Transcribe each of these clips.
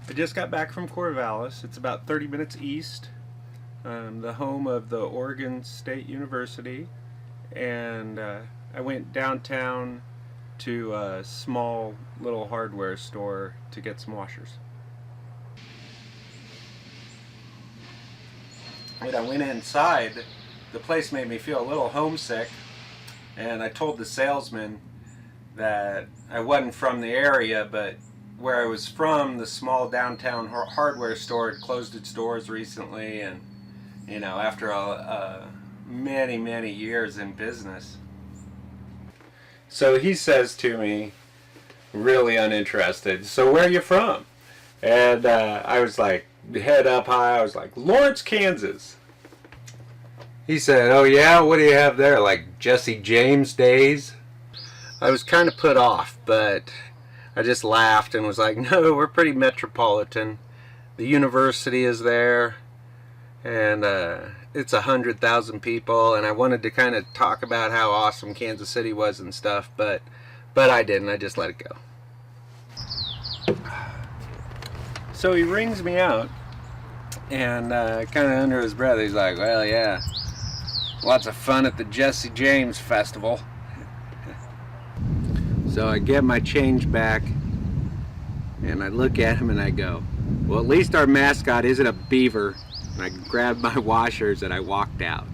I just got back from Corvallis. It's about 30 minutes east, the home of the Oregon State University, and I went downtown to a small little hardware store to get some washers. When I went inside, the place made me feel a little homesick, and I told the salesman that I wasn't from the area, but where I was from, the small downtown hardware store had closed its doors recently, and after many years in business. So he says to me, really uninterested, "So where are you from?" And I was like, head up high, I was like, "Lawrence, Kansas." He said, "Oh yeah, what do you have there, like Jesse James days?" I was kind of put off, but I just laughed and was like, "No, we're pretty metropolitan. The university is there, and it's 100,000 people." And I wanted to kind of talk about how awesome Kansas City was and stuff, but I didn't. I just let it go. So he rings me out, and kind of under his breath, he's like, "Well, yeah, lots of fun at the Jesse James Festival." So I get my change back, and I look at him and I go, "Well, at least our mascot isn't a beaver." And I grabbed my washers and I walked out.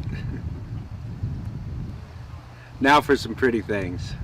Now for some pretty things.